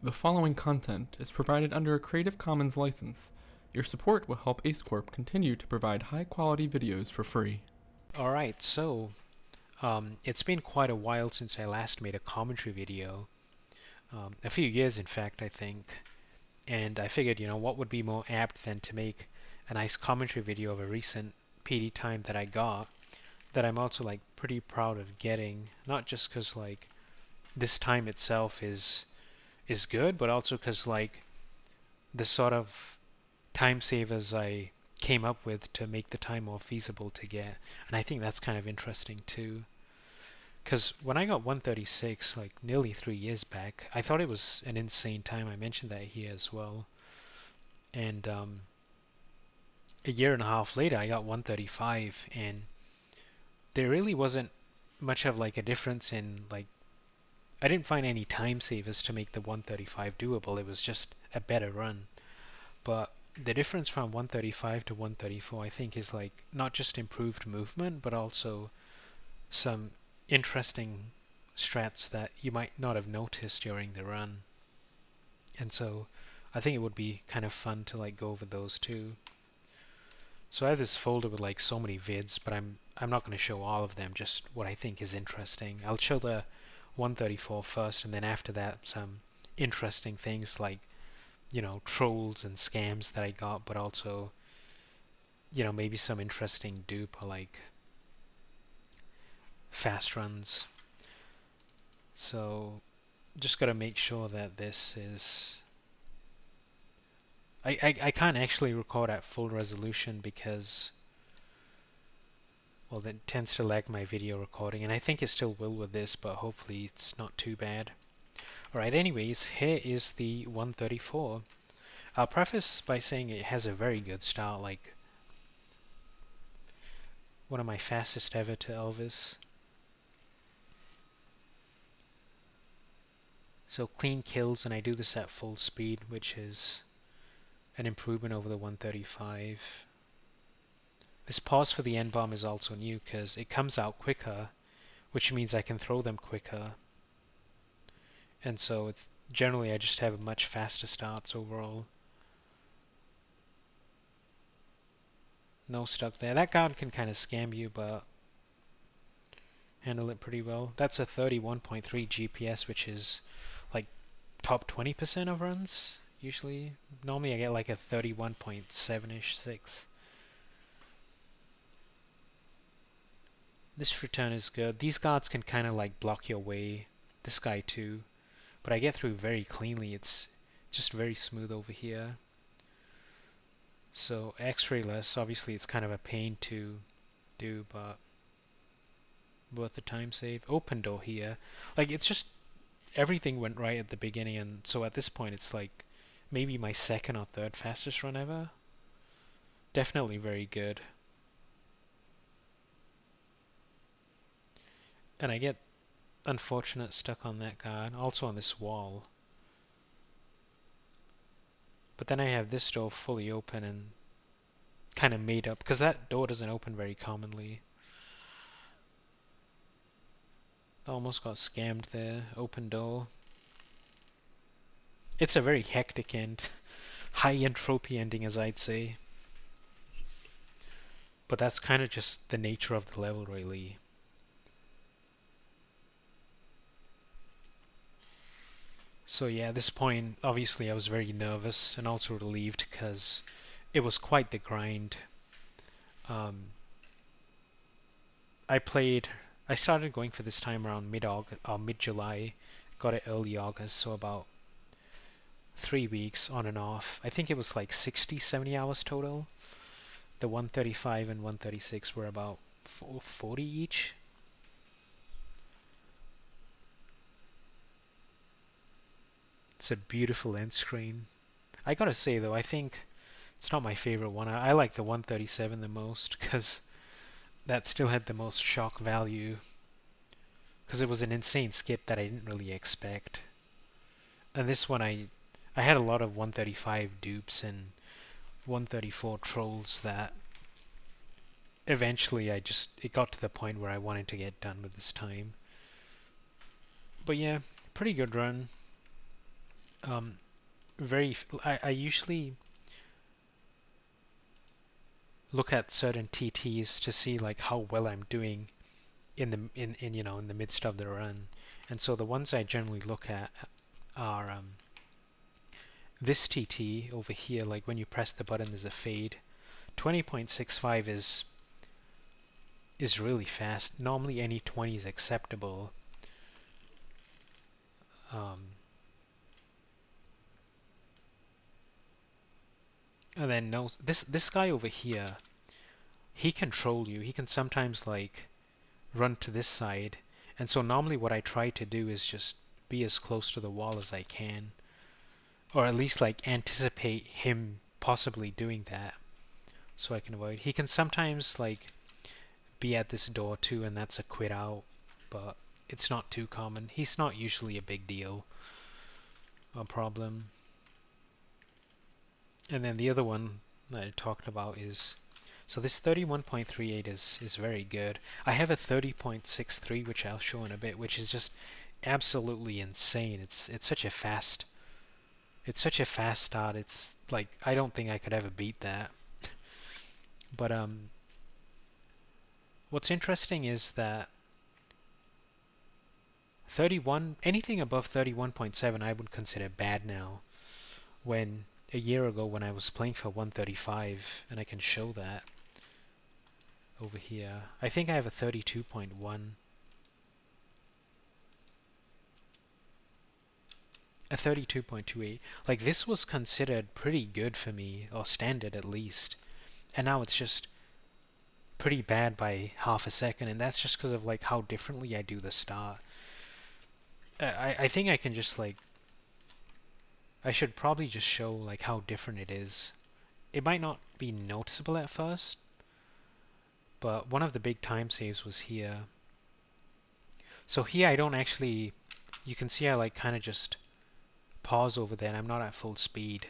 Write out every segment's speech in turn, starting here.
The following content is provided under a Creative Commons license. Your support will help Ace Corp continue to provide high-quality videos for free. Alright, so it's been quite a while since I last made a commentary video. A few years, in fact, I think. And I figured, what would be more apt than to make a nice commentary video of a recent PD time that I got, that I'm also pretty proud of getting. Not just because this time itself is good, but also because the sort of time savers I came up with to make the time more feasible to get. And I think that's kind of interesting too. Because when I got 136, nearly 3 years back, I thought it was an insane time. I mentioned that here as well. And a year and a half later, I got 135, and there really wasn't much of a difference in I didn't find any time savers to make the 135 doable. It was just a better run. But the difference from 135 to 134, I think, is not just improved movement, but also some interesting strats that you might not have noticed during the run. And so I think it would be kind of fun to go over those too. So I have this folder with so many vids, but I'm not going to show all of them, just what I think is interesting. I'll show the 134 first, and then after that some interesting things trolls and scams that I got, but also maybe some interesting dupe or fast runs. So just gotta make sure that this is I can't actually record at full resolution because, well, that tends to lag my video recording, and I think it still will with this, but hopefully it's not too bad. Alright, anyways, here is the 134. I'll preface by saying it has a very good start, one of my fastest ever to Elvis. So clean kills, and I do this at full speed, which is an improvement over the 135. This pause for the end bomb is also new because it comes out quicker, which means I can throw them quicker. And so it's generally I just have much faster starts overall. No stuck there. That guard can kind of scam you, but handle it pretty well. That's a 31.3 GPS, which is top 20% of runs usually. Normally I get a 31.7ish 6. This return is good. These guards can kind of block your way. This guy too. But I get through very cleanly. It's just very smooth over here. So X-ray less, obviously it's kind of a pain to do, but worth the time save. Open door here. It's just everything went right at the beginning, and so at this point it's maybe my second or third fastest run ever. Definitely very good. And I get unfortunate stuck on that guard, also on this wall. But then I have this door fully open and kind of made up, because that door doesn't open very commonly. Almost got scammed there. Open door. It's a very hectic end. High entropy ending, as I'd say. But that's kind of just the nature of the level, really. So yeah, at this point, obviously I was very nervous and also relieved because it was quite the grind. I started going for this time around mid-August or mid-July. Got it early August, so about 3 weeks on and off. I think it was 60, 70 hours total. The 135 and 136 were about 40 each. It's a beautiful end screen. I gotta say though, I think it's not my favorite one. I like the 137 the most because that still had the most shock value, because it was an insane skip that I didn't really expect. And this one I had a lot of 135 dupes and 134 trolls that eventually it got to the point where I wanted to get done with this time. But yeah, pretty good run. um, I usually look at certain TTs to see like how well I'm doing in in the midst of the run. And so the ones I generally look at are this TT over here, like when you press the button there's a fade. 20.65 is really fast. Normally any 20 is acceptable. And then no, this guy over here, he control you. He can sometimes like run to this side. And so normally what I try to do is just be as close to the wall as I can. Or at least like anticipate him possibly doing that so I can avoid. He can sometimes like be at this door too, and that's a quit out, but it's not too common. He's not usually a big deal, a problem. And then the other one that I talked about is, so this 31.38 is very good. I have a 30.63 which I'll show in a bit, which is just absolutely insane. It's such a fast start. It's like I don't think I could ever beat that. But what's interesting is that anything above 31.7 I would consider bad now, when a year ago when I was playing for 135, and I can show that over here. I think I have a 32.1, a 32.28. Like this was considered pretty good for me, or standard at least, and now it's just pretty bad by half a second, and that's just because of like how differently I do the start. I think I can just like, I should probably just show like how different it is. It might not be noticeable at first, but one of the big time saves was here. So here I don't actually, you can see I like kind of just pause over there and I'm not at full speed.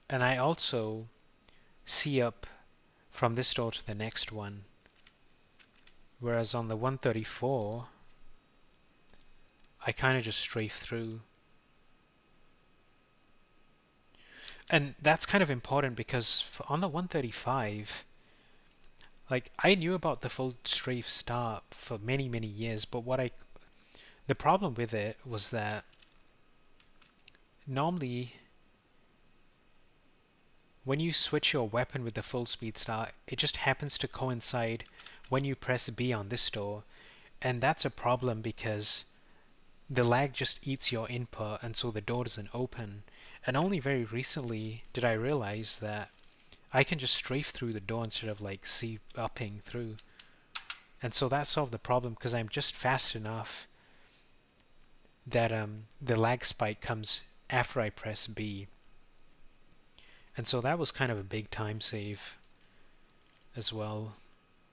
And I also see up from this door to the next one. Whereas on the 134, I kind of just strafe through. And that's kind of important because on the 135, like I knew about the full strafe start for many, many years, but the problem with it was that normally when you switch your weapon with the full speed start, it just happens to coincide when you press B on this door, and that's a problem because the lag just eats your input and so the door doesn't open. And only very recently did I realize that I can just strafe through the door instead of like upping through. And so that solved the problem because I'm just fast enough that the lag spike comes after I press B. And so that was kind of a big time save as well.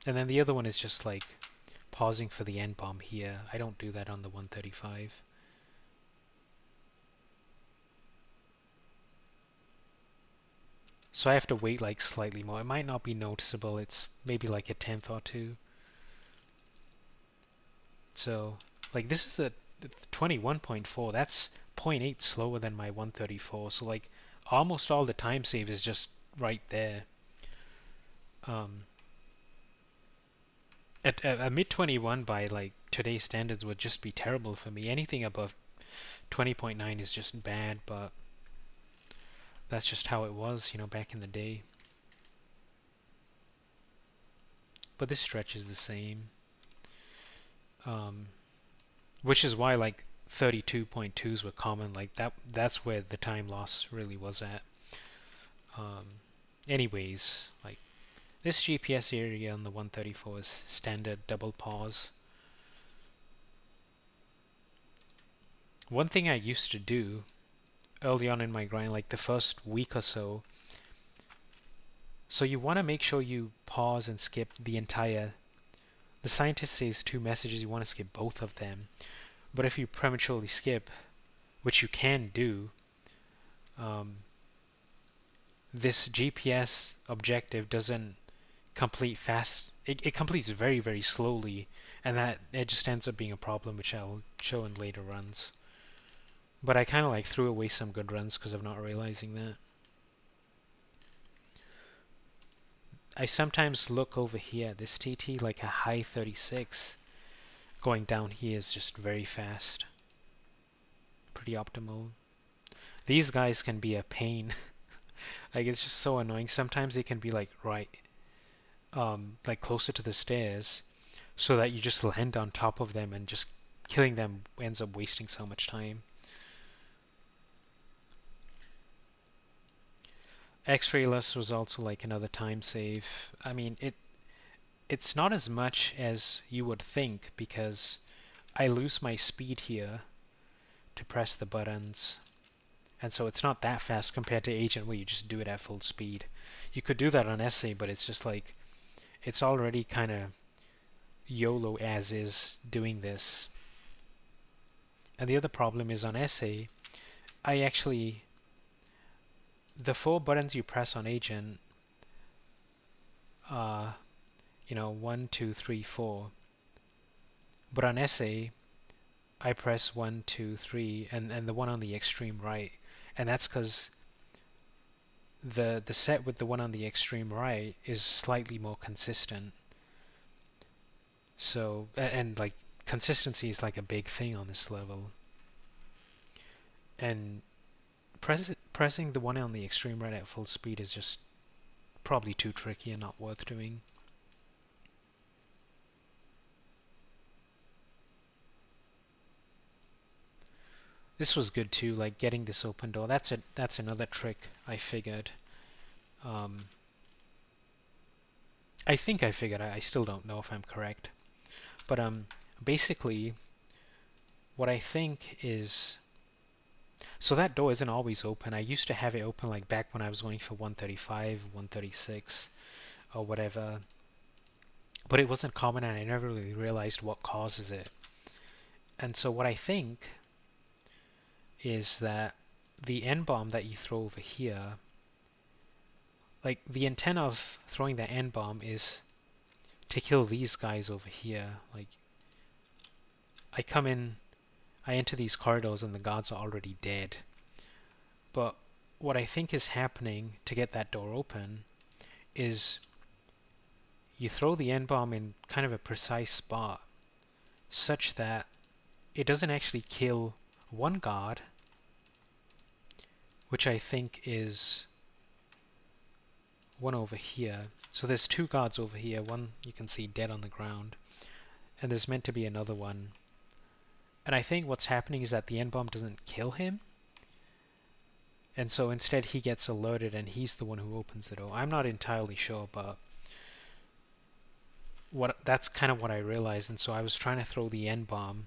And then the other one is just like pausing for the end bomb here. I don't do that on the 135. So I have to wait like slightly more. It might not be noticeable. It's maybe like a tenth or two. So like this is a 21.4. That's 0.8 slower than my 134. So like almost all the time save is just right there. At a mid 21 by like today's standards would just be terrible for me. Anything above 20.9 is just bad, but that's just how it was, back in the day. But this stretch is the same. Which is why like 32.2s were common. Like that's where the time loss really was at. Anyways, like this GPS area on the 134 is standard double pause. One thing I used to do early on in my grind, like the first week or so, so you want to make sure you pause and skip the scientist says 2 messages, you want to skip both of them. But if you prematurely skip, which you can do, this GPS objective doesn't complete fast it completes very, very slowly, and that it just ends up being a problem, which I'll show in later runs. But I kind of like threw away some good runs because of not realizing that. I sometimes look over here at this TT, like a high 36. Going down here is just very fast. Pretty optimal. These guys can be a pain. Like, it's just so annoying. Sometimes they can be like like closer to the stairs, so that you just land on top of them, and just killing them ends up wasting so much time. X-Rayless was also like another time save. I mean, it's not as much as you would think, because I lose my speed here to press the buttons, and so it's not that fast compared to Agent, where you just do it at full speed. You could do that on Essay, but it's just like, it's already kind of YOLO as is doing this. And the other problem is on Essay, I actually, the 4 buttons you press on Agent, you know, 1, 2, 3, 4. But on Essay, I press 1, 2, 3, and the one on the extreme right. And that's because the set with the one on the extreme right is slightly more consistent. So, and like, consistency is like a big thing on this level. And pressing the one on the extreme right at full speed is just probably too tricky and not worth doing. This was good too, like getting this open door. That's another trick I figured. I think I figured. I still don't know if I'm correct. But basically, what I think is, so that door isn't always open. I used to have it open like back when I was going for 135, 136, or whatever. But it wasn't common, and I never really realized what causes it. And so what I think is that the N-bomb that you throw over here, like, the intent of throwing the N-bomb is to kill these guys over here. Like, I enter these corridors and the guards are already dead. But what I think is happening to get that door open is you throw the N-bomb in kind of a precise spot, such that it doesn't actually kill one guard, which I think is one over here. So there's 2 guards over here, one you can see dead on the ground, and there's meant to be another one. And I think what's happening is that the N-bomb doesn't kill him, and so instead he gets alerted and he's the one who opens the door. I'm not entirely sure, but that's kind of what I realized. And so I was trying to throw the N-bomb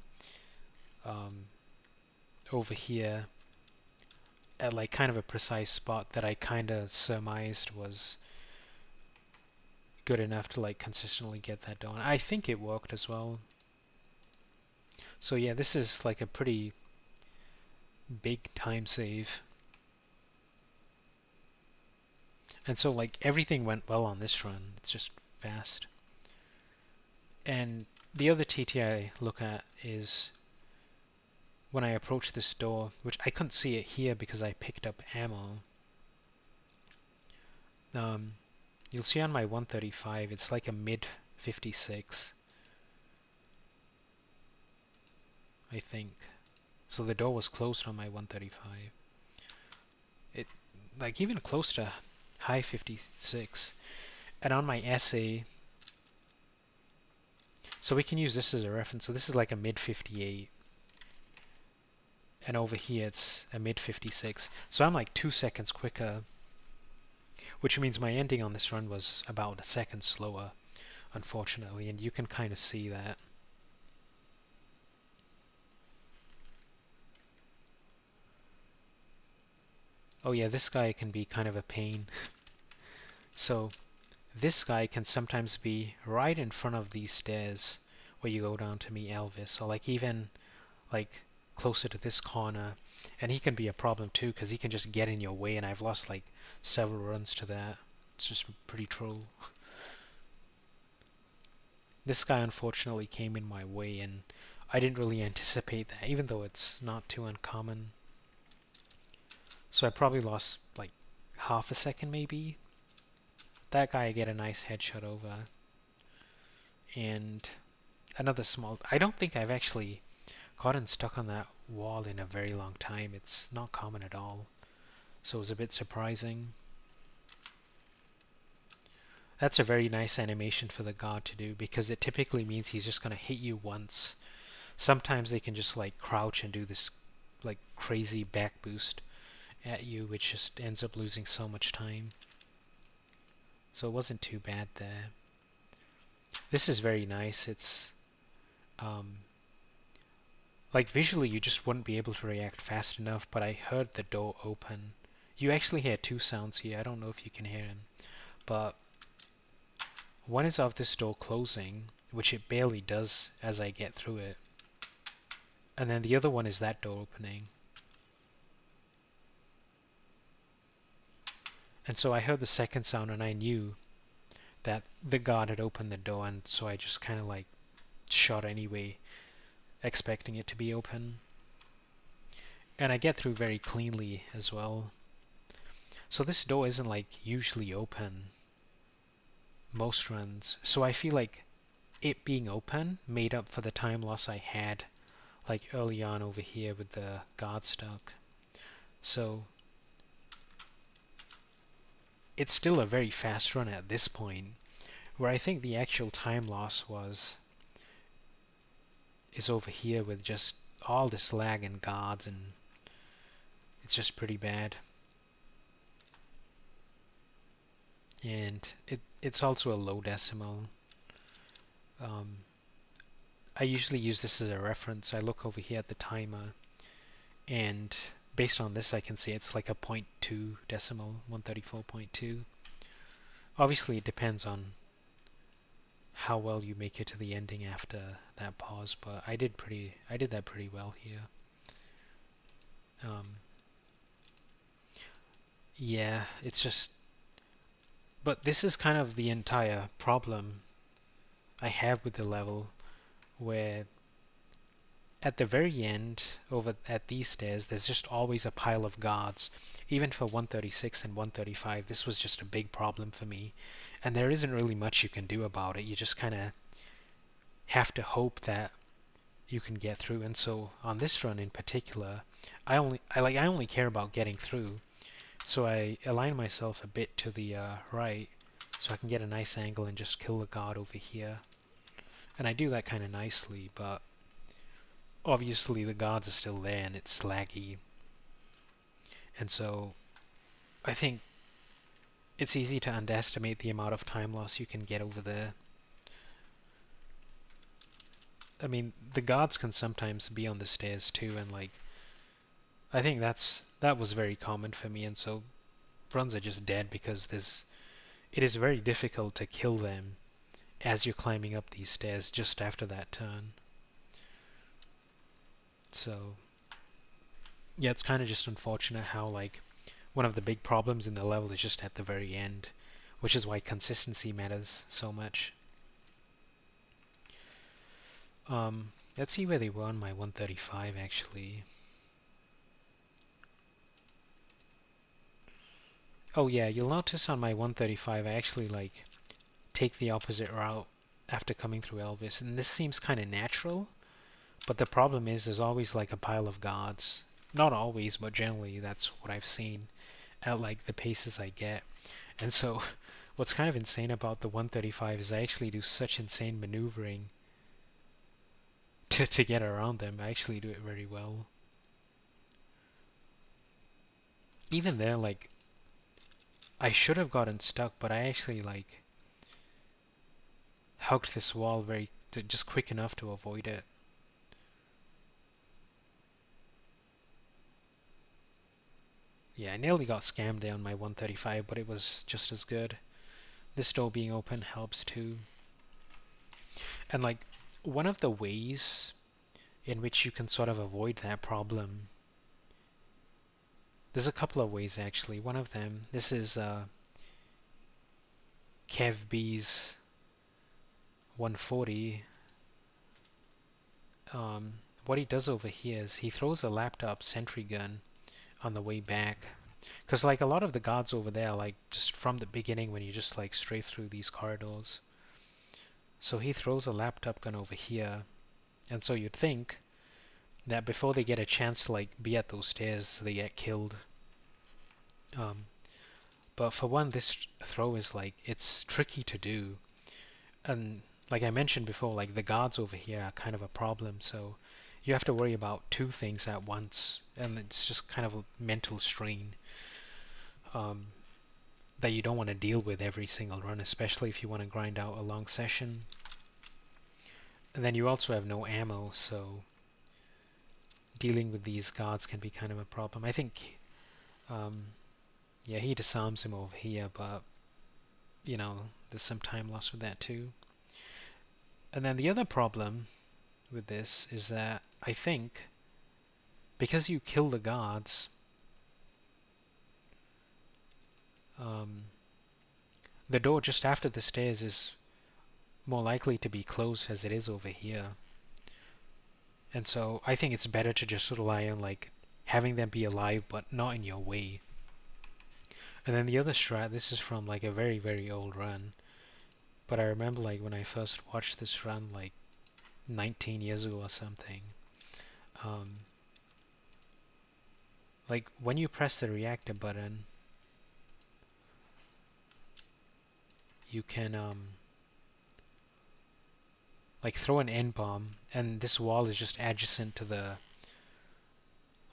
over here at like kind of a precise spot that I kind of surmised was good enough to like consistently get that done. I think it worked as well. So yeah, this is like a pretty big time save. And so like everything went well on this run. It's just fast. And the other TT I look at is when I approach this door, which I couldn't see it here because I picked up ammo. You'll see on my 135, it's like a mid 56, I think. So the door was closed on my 135. It, like, even close to high 56. And on my essay, so we can use this as a reference. So this is like a mid 58. And over here it's a mid 56. So I'm like 2 seconds quicker, which means my ending on this run was about a second slower, unfortunately, and you can kind of see that. Oh yeah, this guy can be kind of a pain. So this guy can sometimes be right in front of these stairs where you go down to meet Elvis, or like even like closer to this corner, and he can be a problem too because he can just get in your way, and I've lost like several runs to that. It's just pretty troll. This guy unfortunately came in my way, and I didn't really anticipate that, even though it's not too uncommon. So I probably lost like half a second maybe. That guy I get a nice headshot over. And another small... I don't think I've actually gotten stuck on that wall in a very long time. It's not common at all. So it was a bit surprising. That's a very nice animation for the god to do, because it typically means he's just going to hit you once. Sometimes they can just like crouch and do this like crazy back boost at you, which just ends up losing so much time. So it wasn't too bad there. This is very nice. It's like visually you just wouldn't be able to react fast enough, but I heard the door open. You actually hear two sounds here. I don't know if you can hear them, but one is of this door closing, which it barely does as I get through it. And then the other one is that door opening. And so I heard the second sound and I knew that the guard had opened the door, and so I just kind of like shot anyway, expecting it to be open. And I get through very cleanly as well. So this door isn't like usually open most runs, so I feel like it being open made up for the time loss I had like early on over here with the guard stuck. So it's still a very fast run at this point, where I think the actual time loss is over here with just all this lag and guards, and it's just pretty bad. And it's also a low decimal. I usually use this as a reference. I look over here at the timer, and based on this I can see it's like a 0.2 decimal, 134.2. Obviously it depends on how well you make it to the ending after that pause, but I did that pretty well here. Yeah, it's just... But this is kind of the entire problem I have with the level, where at the very end, over at these stairs, there's just always a pile of guards. Even for 136 and 135, this was just a big problem for me. And there isn't really much you can do about it. You just kind of have to hope that you can get through. And so on this run in particular, I only care about getting through. So I align myself a bit to the right, so I can get a nice angle and just kill the guard over here. And I do that kind of nicely, but obviously the guards are still there and it's laggy. And so I think it's easy to underestimate the amount of time loss you can get over there. I mean, the guards can sometimes be on the stairs too, and like, I think that was very common for me, and so runs are just dead because it is very difficult to kill them as you're climbing up these stairs just after that turn. So yeah, it's kind of just unfortunate how like one of the big problems in the level is just at the very end, which is why consistency matters so much. Let's see where they were on my 135 actually. Oh yeah, you'll notice on my 135 I actually like take the opposite route after coming through Elvis, and this seems kind of natural, but the problem is there's always like a pile of guards. Not always, but generally that's what I've seen at like the paces I get. And so what's kind of insane about the 135 is I actually do such insane maneuvering to get around them. I actually do it very well. Even there, like, I should have gotten stuck, but I actually like hugged this wall just quick enough to avoid it. Yeah, I nearly got scammed there on my 135, but it was just as good. This door being open helps too. And like, one of the ways in which you can sort of avoid that problem, there's a couple of ways actually. One of them, this is Kev B's 140, what he does over here is he throws a laptop sentry gun on the way back. Because like a lot of the guards over there, like just from the beginning when you just like strafe through these corridors. So he throws a laptop gun over here. And so you'd think that before they get a chance to like be at those stairs, they get killed. But for one, this throw is like, it's tricky to do. And like I mentioned before, like the guards over here are kind of a problem. So you have to worry about two things at once. And it's just kind of a mental strain that you don't want to deal with every single run, especially if you want to grind out a long session. And then you also have no ammo, so dealing with these guards can be kind of a problem. I think, yeah, he disarms him over here, but, you know, there's some time lost with that too. And then the other problem with this is that I think because you kill the guards, the door just after the stairs is more likely to be closed as it is over here. And so I think it's better to just rely on like having them be alive but not in your way. And then the other strat, this is from like a very, very old run. But I remember like when I first watched this run like 19 years ago or something. Like when you press the reactor button, you can like throw an N-bomb, and this wall is just adjacent to the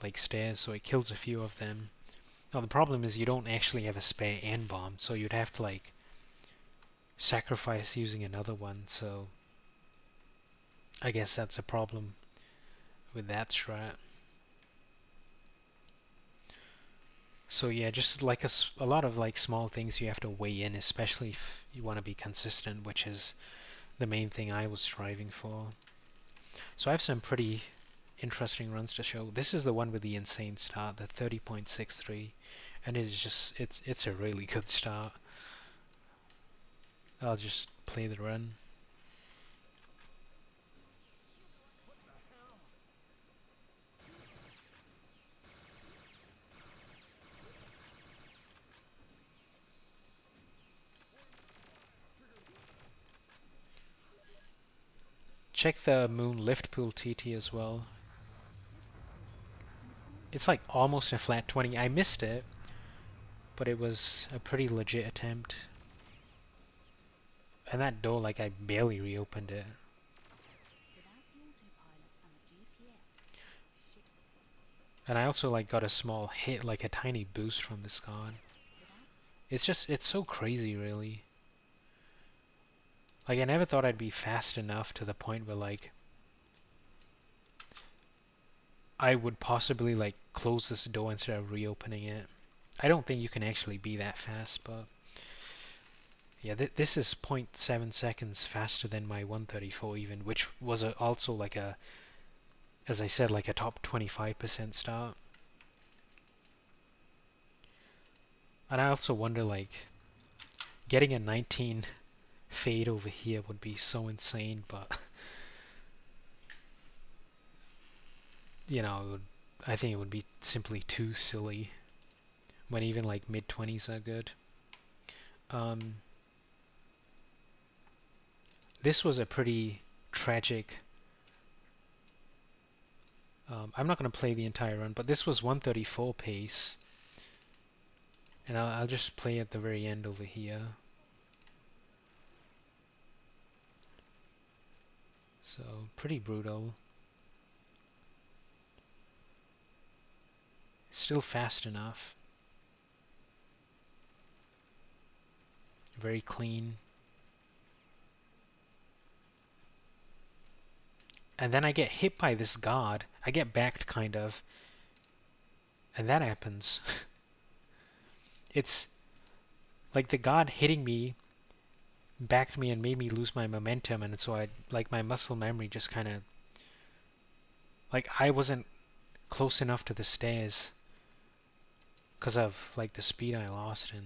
like stairs, so it kills a few of them. Now the problem is you don't actually have a spare N-bomb, so you'd have to like sacrifice using another one, so I guess that's a problem with that strat. So yeah, just like a lot of like small things you have to weigh in, especially if you want to be consistent, which is the main thing I was striving for. So I have some pretty interesting runs to show. This is the one with the insane start, the 30.63, and it's a really good start. I'll just play the run. Check the Moon Lift Pool TT as well. It's like almost a flat 20. I missed it, but it was a pretty legit attempt. And that door, like I barely reopened it. And I also like got a small hit, like a tiny boost from this god. It's so crazy really. Like I never thought I'd be fast enough to the point where like I would possibly like close this door instead of reopening it. I don't think you can actually be that fast, but yeah, this is 0.7 seconds faster than my 134 even, which was also like a, as I said, like a top 25% start. And I also wonder like getting a 19 fade over here would be so insane, but you know, I think it would be simply too silly when even like mid-20s are good. This was a pretty tragic, I'm not going to play the entire run, but this was 134 pace, and I'll just play at the very end over here. So pretty brutal. Still fast enough. Very clean. And then I get hit by this god. I get backed kind of. And that happens. It's like the god hitting me backed me and made me lose my momentum, and so I like my muscle memory just kind of like I wasn't close enough to the stairs because of like the speed I lost, and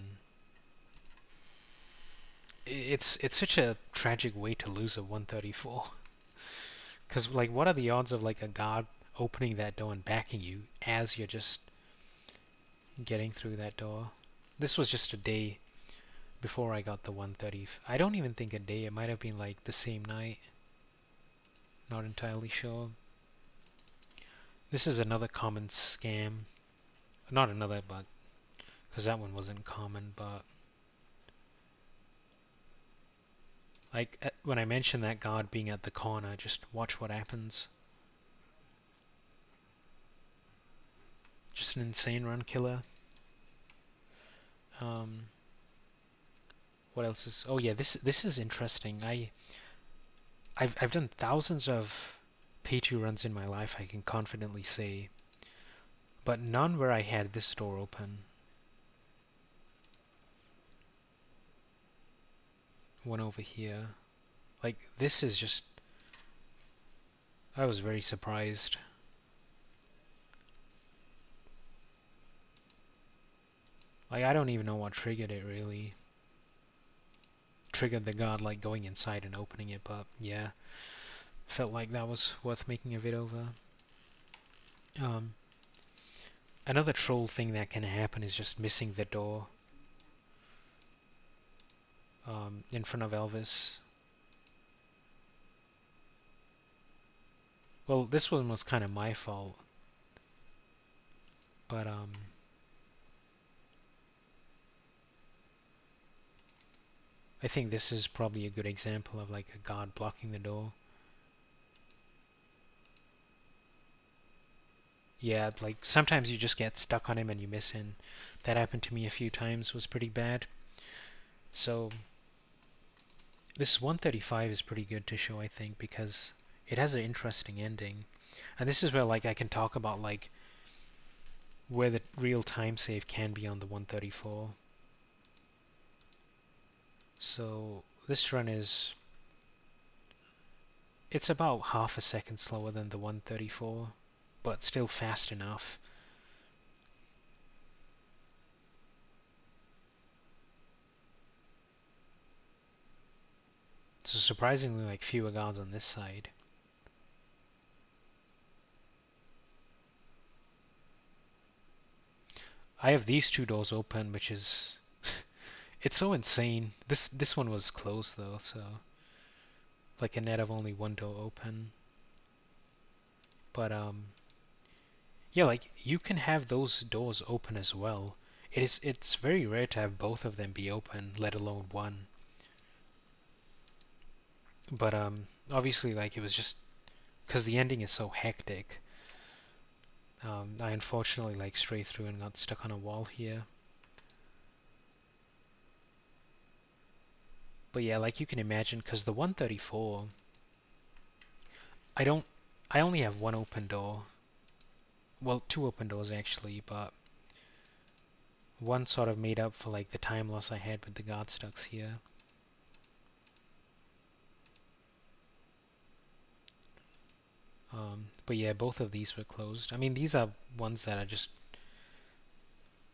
it's such a tragic way to lose a 134. Because like, what are the odds of like a guard opening that door and backing you as you're just getting through that door? This was just a day before I got the 130. I don't even think a day. It might have been like the same night. Not entirely sure. This is another common scam. Not another, but because that one wasn't common, but like when I mentioned that guard being at the corner, just watch what happens. Just an insane run killer. What else is? Oh yeah, this is interesting. I've done thousands of P2 runs in my life, I can confidently say, but none where I had this door open. One over here. Like, this is just... I was very surprised. Like, I don't even know what triggered it, really. Triggered the guard, like, going inside and opening it, but yeah. Felt like that was worth making a vid over. Another troll thing that can happen is just missing the door. In front of Elvis. Well, this one was kind of my fault. But, I think this is probably a good example of like a guard blocking the door. Yeah, like sometimes you just get stuck on him and you miss him. That happened to me a few times, was pretty bad. So this 135 is pretty good to show, I think, because it has an interesting ending. And this is where like I can talk about like where the real time save can be on the 134. So this run is, it's about half a second slower than the 134, but still fast enough. So surprisingly like fewer guards on this side. I have these two doors open, which is it's so insane. This one was closed though, so like a net of only one door open. But yeah, like you can have those doors open as well. It's very rare to have both of them be open, let alone one. But obviously like it was just because the ending is so hectic. I unfortunately like strayed through and got stuck on a wall here. But yeah, like you can imagine, because the 134, I only have one open door. Well, two open doors actually, but one sort of made up for like the time loss I had with the guard stucks here. But yeah, both of these were closed. I mean, these are ones that are just,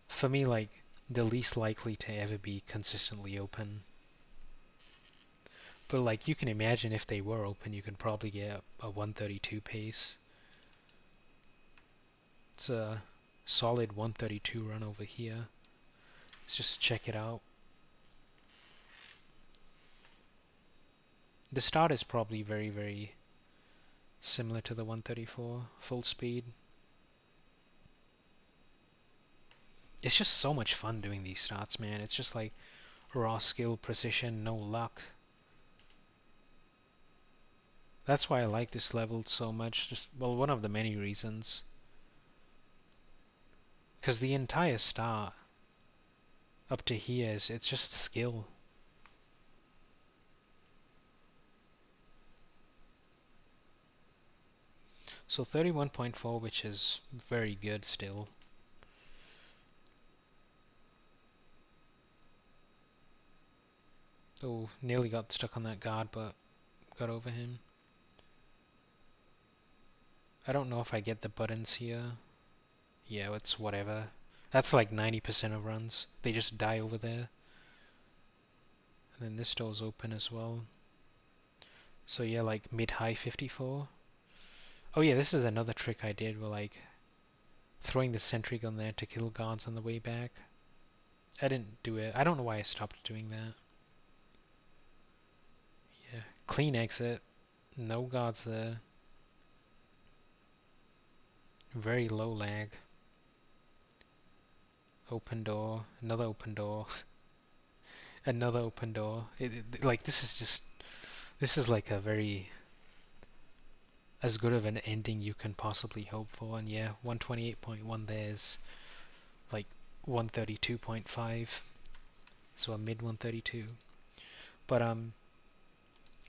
for me, like the least likely to ever be consistently open. But like you can imagine if they were open, you could probably get a 132 pace. It's a solid 132 run over here. Let's just check it out. The start is probably very, very similar to the 134, full speed. It's just so much fun doing these starts, man. It's just like raw skill, precision, no luck. That's why I like this level so much. Just, well, one of the many reasons. Because the entire start up to here it's just skill. So 31.4, which is very good still. Oh, nearly got stuck on that guard, but got over him. I don't know if I get the buttons here. Yeah, it's whatever. That's like 90% of runs. They just die over there. And then this door's open as well. So yeah, like mid-high 54. Oh yeah, this is another trick I did, where like throwing the sentry gun there to kill guards on the way back. I didn't do it. I don't know why I stopped doing that. Yeah, clean exit. No guards there. Very low lag. Open door. Another open door. Another open door. Like this is like a very as good of an ending you can possibly hope for. And yeah, 128.1 there's like 132.5, so a mid 132. But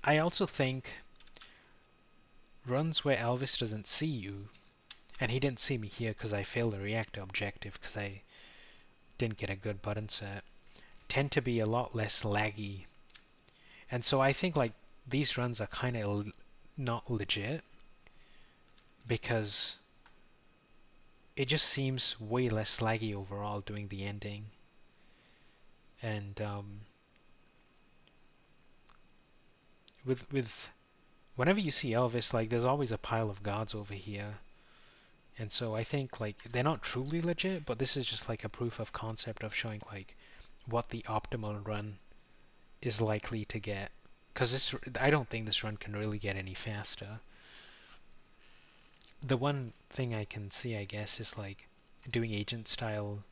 I also think runs where Elvis doesn't see you, and he didn't see me here because I failed the reactor objective because I didn't get a good button set, tend to be a lot less laggy. And so I think like these runs are kind of not legit because it just seems way less laggy overall doing the ending. And with whenever you see Elvis, like there's always a pile of guards over here. And so I think like they're not truly legit, but this is just like a proof of concept of showing like what the optimal run is likely to get. Because I don't think this run can really get any faster. The one thing I can see, I guess, is like doing agent style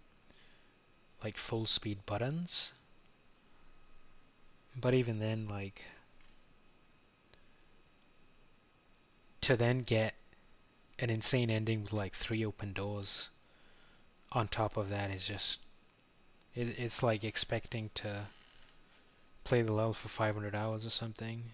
like full speed buttons. But even then, like to then get an insane ending with like 3 open doors on top of that is just it's like expecting to play the level for 500 hours or something.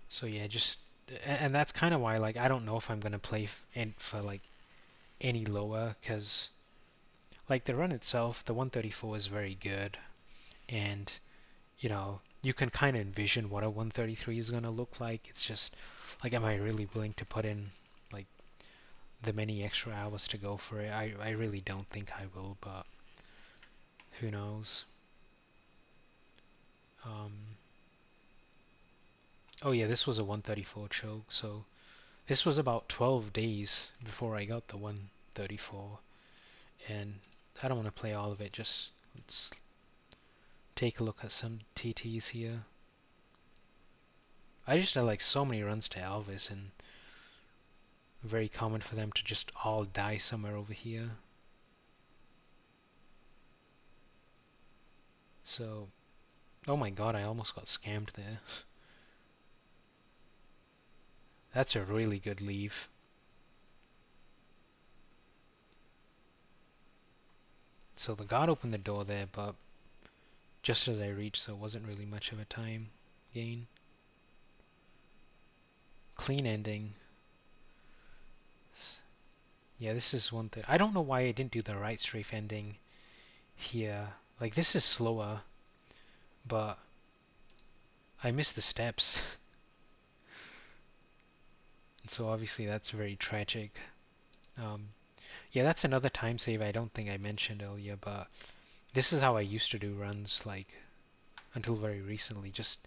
So yeah, just and that's kind of why like I don't know if I'm gonna play for like any lower, because like the run itself, the 134 is very good, and you know you can kind of envision what a 133 is gonna look like. It's just like, am I really willing to put in like the many extra hours to go for it? I really don't think I will, but who knows. Oh yeah, this was a 134 choke, so this was about 12 days before I got the 134, and I don't want to play all of it, just let's take a look at some TTs here. I just had like so many runs to Elvis, and very common for them to just all die somewhere over here. So, oh my god, I almost got scammed there. That's a really good leave. So the god opened the door there, but just as I reached, so it wasn't really much of a time gain. Clean ending. Yeah, this is one thing. I don't know why I didn't do the right strafe ending here. Like, this is slower, but I missed the steps. And so obviously that's very tragic. Yeah, that's another time save I don't think I mentioned earlier, but this is how I used to do runs, like, until very recently, just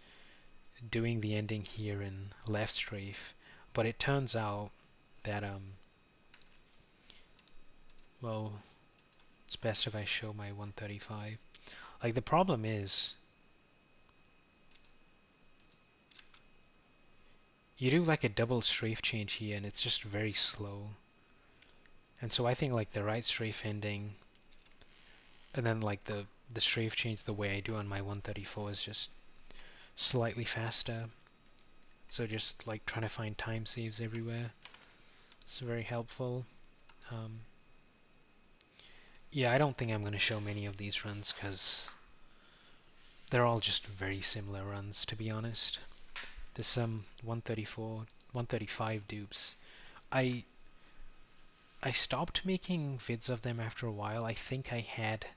doing the ending here in left strafe. But it turns out that, well, it's best if I show my 135. Like, the problem is, you do like a double strafe change here, and it's just very slow. And so I think like the right strafe ending, and then like the strafe change the way I do on my 134 is just slightly faster. So just like trying to find time saves everywhere. It's very helpful. Yeah, I don't think I'm going to show many of these runs because they're all just very similar runs, to be honest. There's some 134, 135 dupes. I stopped making vids of them after a while. I think I had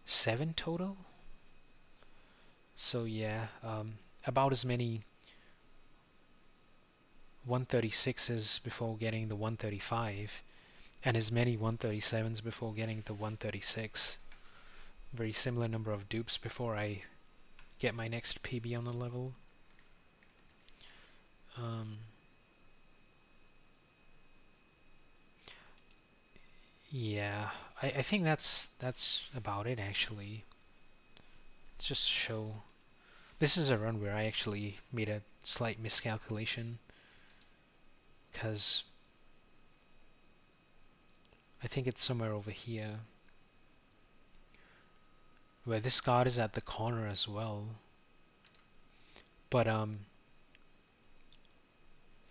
7 total. So yeah, about as many 136s before getting the 135, and as many 137s before getting the 136. Very similar number of dupes before I get my next PB on the level. Yeah, I think that's about it actually. Let's just show. This is a run where I actually made a slight miscalculation, because I think it's somewhere over here, where this guard is at the corner as well. But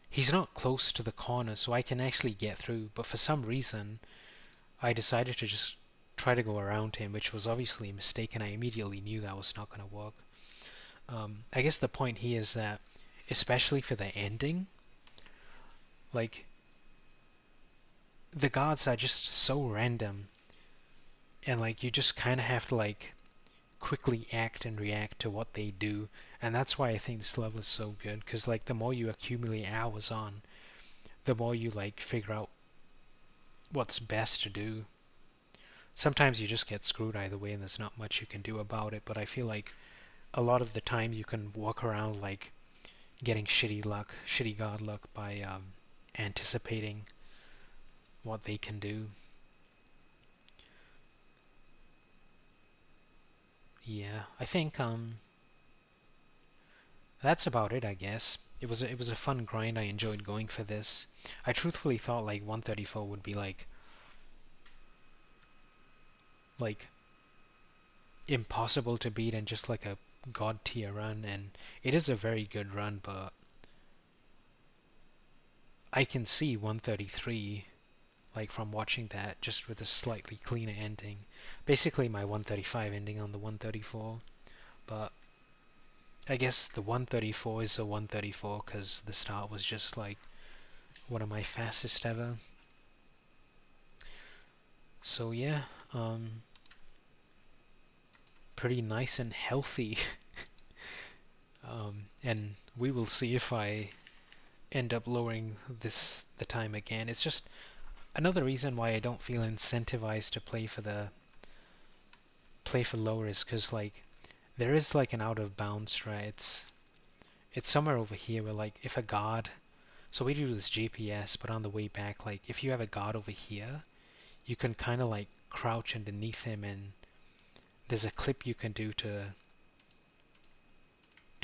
he's not close to the corner, so I can actually get through. But for some reason, I decided to just try to go around him, which was obviously a mistake, and I immediately knew that was not going to work. I guess the point here is that, especially for the ending, like, the guards are just so random, and like you just kind of have to like quickly act and react to what they do, and that's why I think this level is so good, because like the more you accumulate hours on, the more you like figure out what's best to do. Sometimes you just get screwed either way and there's not much you can do about it, but I feel like a lot of the time you can walk around like getting shitty god luck by anticipating what they can do. Yeah, I think that's about it, I guess. It was a fun grind. I enjoyed going for this. I truthfully thought like 134 would be like impossible to beat and just like a god tier run, and it is a very good run, but I can see 133 like from watching that, just with a slightly cleaner ending. Basically my 135 ending on the 134, but I guess the 134 is a 134 because the start was just like one of my fastest ever. So yeah, pretty nice and healthy. And we will see if I end up lowering the time again. It's just another reason why I don't feel incentivized to play for lower is because like there is like an out of bounds, right? It's somewhere over here where like if a guard, so we do this GPS, but on the way back, like if you have a guard over here, you can kind of like crouch underneath him, and there's a clip you can do to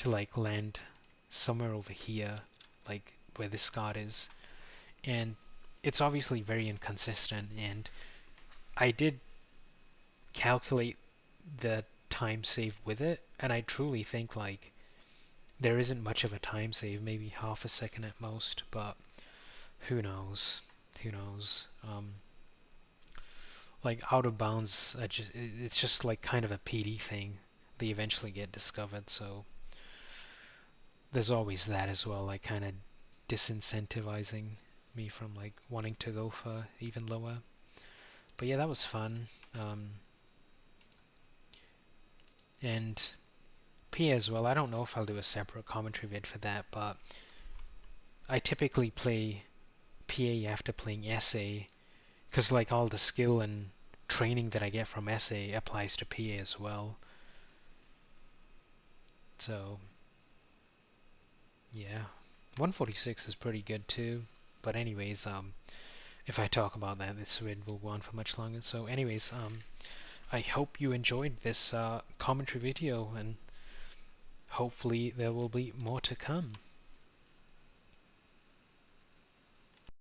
like land somewhere over here, like where this guard is, and it's obviously very inconsistent, and I did calculate the time save with it, and I truly think like there isn't much of a time save, maybe half a second at most, but who knows? Like out of bounds, it's just like kind of a PD thing. They eventually get discovered, so there's always that as well, like kind of disincentivizing me from like wanting to go for even lower. But yeah, that was fun. And PA as well, I don't know if I'll do a separate commentary vid for that, but I typically play PA after playing SA, because like all the skill and training that I get from SA applies to PA as well. So yeah, 146 is pretty good too. But anyways, if I talk about that, this vid will go on for much longer. So anyways, I hope you enjoyed this commentary video, and hopefully there will be more to come.